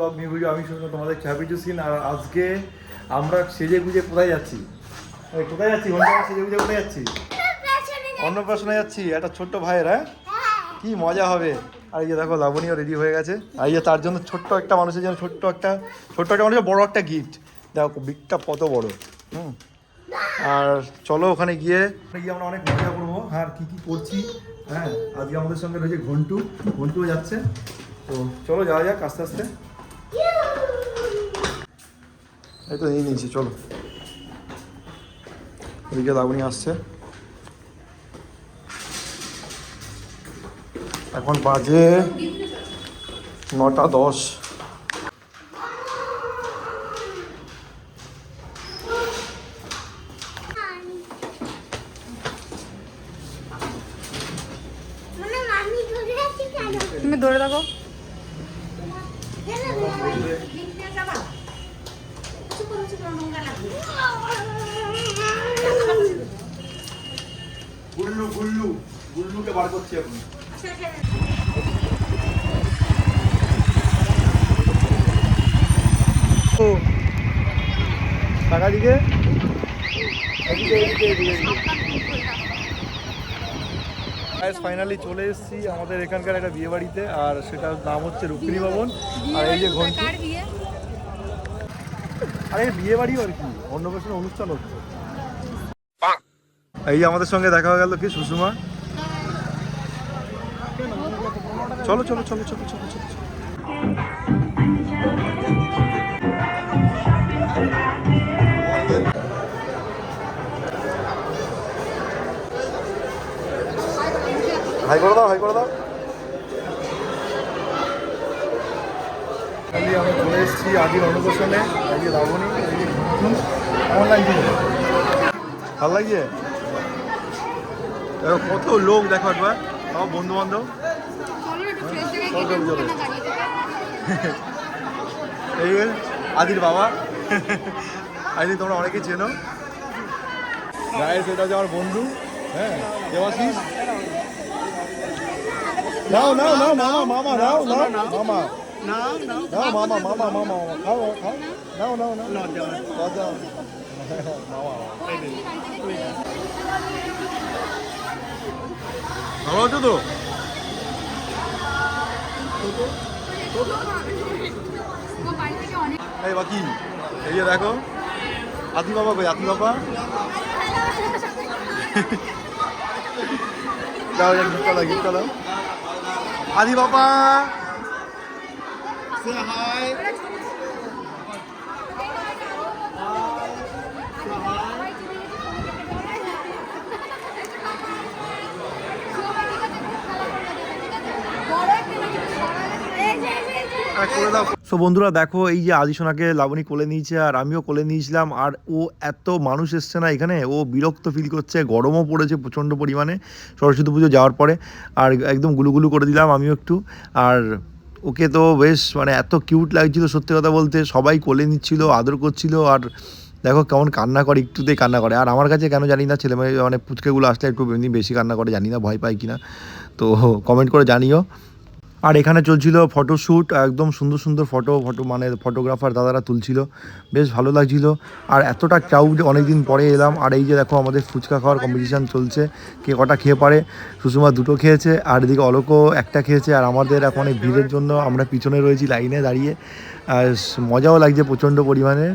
Blog new video. আমি শুনলাম তোমাদের হ্যাপি টু সিন। আর আজকে আমরা সেজে গুজে কোথায় যাচ্ছি? কোথায় যাচ্ছি? সেজে গুজে কোথায় যাচ্ছি? অন্নপ্রাশনে যাচ্ছি একটা ছোট্ট ভাইয়ের। হ্যাঁ, কি মজা হবে। আর এই যে দেখো লাবণীও রেডি হয়ে গেছে। আর এই যে তার জন্য ছোট্ট একটা মানুষের জন্য ছোট্ট একটা মানুষের বড় একটা গিফট। দেখো বিগটা কত বড়। আর চলো ওখানে গিয়ে আমরা অনেক মজা করবো। আর কি কি করছি, হ্যাঁ, আজকে আমাদের সঙ্গে রয়েছে ঘন্টুও যাচ্ছে। তো চলো যাওয়া যাক আস্তে আস্তে। এই তো নিয়েছি, চলো। ওইদিকে লাবণী আসছে। এখন বাজে 9:10। তুমি ধরে রাখো। গুল্লুকে বার করছি এখন। টাকা দিকে ফাইনালি চলে এসেছি আমাদের এখানকার একটা বিয়ে বাড়িতে। আর সেটার নাম হচ্ছে রুক্মিণী ভবন। আর এই যে ঘন্টু, আর এই বিয়ে বাড়িও আর কি অন্নপ্রাশন অনুষ্ঠান হচ্ছে। এই যে আমাদের সঙ্গে দেখা হয়ে গেল কি সুষমা। চলো চলো চলো চলো চলো চলো। হাই করে দাও, হাই করে দাও। আমি চলে এসেছি আদির অন্নপ্রাশনে। এই যে লাবণী, এই যে কেমন লাগছে? ভালো লাগছে? দেখো কত লোক, দেখো একবার সব বন্ধু বান্ধব। এই আদির বাবা, আদি তোমরা অনেকেই চেনো। গাইস, এটা হচ্ছে আমার বন্ধু, হ্যাঁ, দেবাশিস। নাও নাও নাও মামা, মামা নাও নাও মামা, নাও মামা, মামা মামা খাও খাও, নাও নাও নাও দাও মামা। ভালো আছো তো? এই বাকি এই যে দেখো আদি বাবা, কই আদি বাবা? দাও গিফট দাও আদি বাবা। Say hi. সো বন্ধুরা দেখো, এই যে আদিসোনাকে লাবণী কোলে নিয়েছে আর আমিও কোলে নিয়েছিলাম। আর ও এত মানুষ এসছে না এখানে, ও বিরক্ত ফিল করছে, গরমও পড়েছে প্রচণ্ড পরিমাণে সরস্বতী পুজো যাওয়ার পরে। আর একদম গুলুগুলু করে দিলাম আমিও একটু। আর ওকে তো বেশ মানে এত কিউট লাগছিল সত্যি কথা বলতে, সবাই কোলে নিচ্ছিল, আদর করছিল। আর দেখো কেমন কান্না করে, একটুতেই কান্না করে। আর আমার কাছে কেন জানি না, ছেলে মেয়ে মানে পুচকেগুলো আসলে একটু এমনি বেশি কান্না করে, জানি না ভয় পায় কিনা, তো কমেন্ট করে জানিও। আর এখানে চলছিল ফটোশ্যুট, একদম সুন্দর সুন্দর ফটো মানে ফটোগ্রাফার দাদারা তুলছিল, বেশ ভালো লাগছিল। আর এতটা ক্রাউড, অনেকদিন পরে এলাম। আর এই যে দেখো আমাদের ফুচকা খাওয়ার কম্পিটিশান চলছে, কে কটা খেয়ে পারে। সুষমা 2টো খেয়েছে, আর এদিকে অলোকও 1টা খেয়েছে। আর আমাদের এখন অনেক ভিড়ের জন্য আমরা পিছনে রয়েছি লাইনে দাঁড়িয়ে। আর মজাও লাগছে প্রচণ্ড পরিমাণে।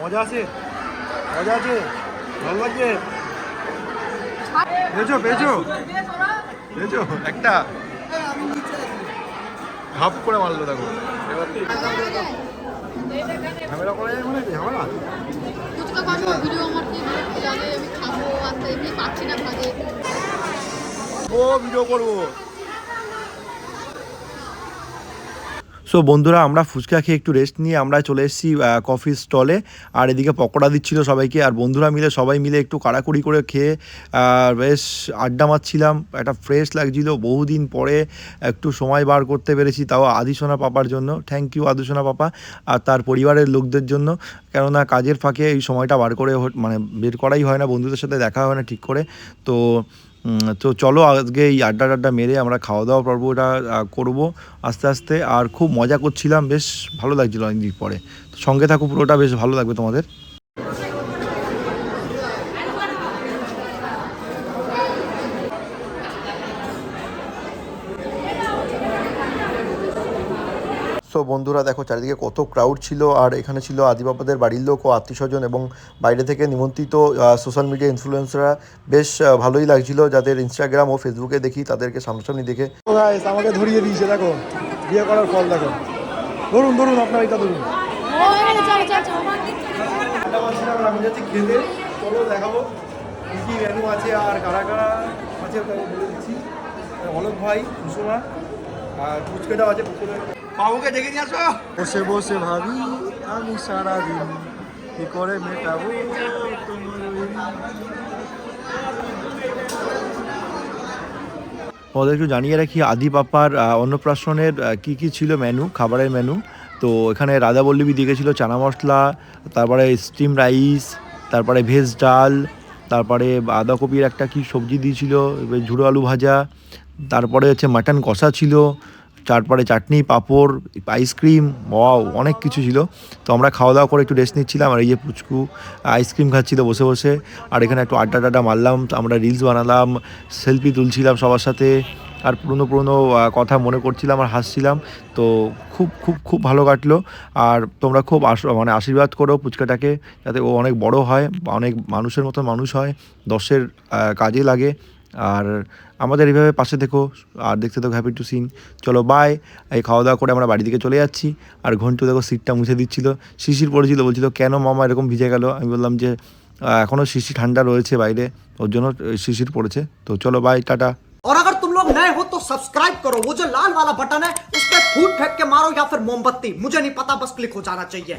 মজা আছে, মজা আছে, ভালো লাগছে। পেয়েছো পেয়েছো পেয়েছো একটা হাফ করে মারলো, দেখো ঝামেলা করা যায়, মানে ঝামেলা। ও ভিডিও করবো। সো বন্ধুরা, আমরা ফুচকা খেয়ে একটু রেস্ট নিয়ে আমরা চলে এসেছি কফি স্টলে। আর এদিকে পকোড়া দিচ্ছিল সবাইকে। আর বন্ধুরা মিলে সবাই মিলে একটু কাড়াকুড়ি করে খেয়ে বেশ আড্ডা মারছিলাম। একটা ফ্রেশ লাগছিল, বহুদিন পরে একটু সময় বার করতে পেরেছি, তাও আদিসোনা পাপার জন্য। থ্যাংক ইউ আদিসোনা পাপা আর তার পরিবারের লোকদের জন্য। কেননা কাজের ফাঁকে এই সময়টা বার করাই হয় না, বন্ধুদের সাথে দেখা হয় না ঠিক করে। তো তো চলো আজকে এই আড্ডা মেরে আমরা খাওয়া দাওয়া পর্বটা করবো আস্তে আস্তে। আর খুব মজা করছিলাম, বেশ ভালো লাগছিলো অনেকদিন পরে। তো সঙ্গে থাকো, পুরোটা বেশ ভালো লাগবে তোমাদের। সো বন্ধুরা দেখো চারিদিকে কত ক্রাউড ছিল, আর এখানে ছিল আদি বাবাদের বাড়ির লোক ও আত্মীয়স্বজন এবং বাইরে থেকে নিমন্ত্রিত সোশ্যাল মিডিয়া ইনফ্লুয়েন্সাররা। বেশ ভালোই লাগছিল, যাদের ইনস্টাগ্রাম ও ফেসবুকে দেখি তাদেরকে সামনাসামনি দেখে। আমাকে ধরিয়ে দিয়েছে, দেখো বিয়ে করার ফল দেখো। ধরুন ধরুন, আপনার এটা ধরুন। আমি যাচ্ছি খেতে, চলো দেখাবো কী কী মেনু আছে আর কারা কারা আছে তাকে বলে দিচ্ছি। অলোক ভাই, কুসুমা আর ফুচকাটাও আছে। বাবুকে ডেকে নিয়ে আসো। বসে বসে ভাবি আমি সারাদিন কি করে মেটাবো তোমাদের একটু জানিয়ে রাখি আদি পাপার অন্নপ্রাশনের কি কি ছিল মেনু, খাবারের মেনু। তো এখানে রাধাবল্লভী দিয়ে গেছিলো চানা মশলা, তারপরে স্টিম রাইস, তারপরে ভেজ ডাল, তারপরে বাঁধাকপির একটা কি সবজি দিয়েছিল, ঝুড়ো আলু ভাজা, তারপরে হচ্ছে মাটন কষা ছিল, তারপরে চাটনি, পাঁপড়, আইসক্রিম, ওয়াও অনেক কিছু ছিল। তো আমরা খাওয়া দাওয়া করে একটু রেস্ট নিচ্ছিলাম, আর এই যে পুচকু আইসক্রিম খাচ্ছিল বসে বসে। আর এখানে একটু আড্ডা মারলাম, আমরা রিলস বানালাম, সেলফি তুলছিলাম সবার সাথে, আর পুরনো কথা মনে করছিলাম আর হাসছিলাম। তো খুব খুব খুব ভালো কাটলো। আর তোমরা খুব মানে আশীর্বাদ করো পুচকাটাকে, যাতে ও অনেক বড় হয়, অনেক মানুষের মতো মানুষ হয়, দশের কাজে লাগে। আর আমাদের এইভাবে পাশে দেখো আর দেখতে থাকো হ্যাপি টু সিন। চলো বাই। এই খাওয়া দাওয়া করে আমরা বাড়ি দিকে চলে যাচ্ছি। আর ঘন্টু দেখো সিটটা মুছে দিচ্ছিল, শিশির পড়েছিল, বলছিল কেন মামা এরকম ভিজে গেল। আমি বললাম যে এখনও শিশির ঠান্ডা রয়েছে বাইরে, ওর জন্য শিশির পড়েছে। তো চলো বাই, টাটা। और अगर तुम लोग नए हो तो सब्सक्राइब करो, वो जो लाल वाला बटन है उस पर फूट फेंक के मारो या फिर मोमबत्ती, मुझे नहीं पता, बस क्लिक हो जाना चाहिए।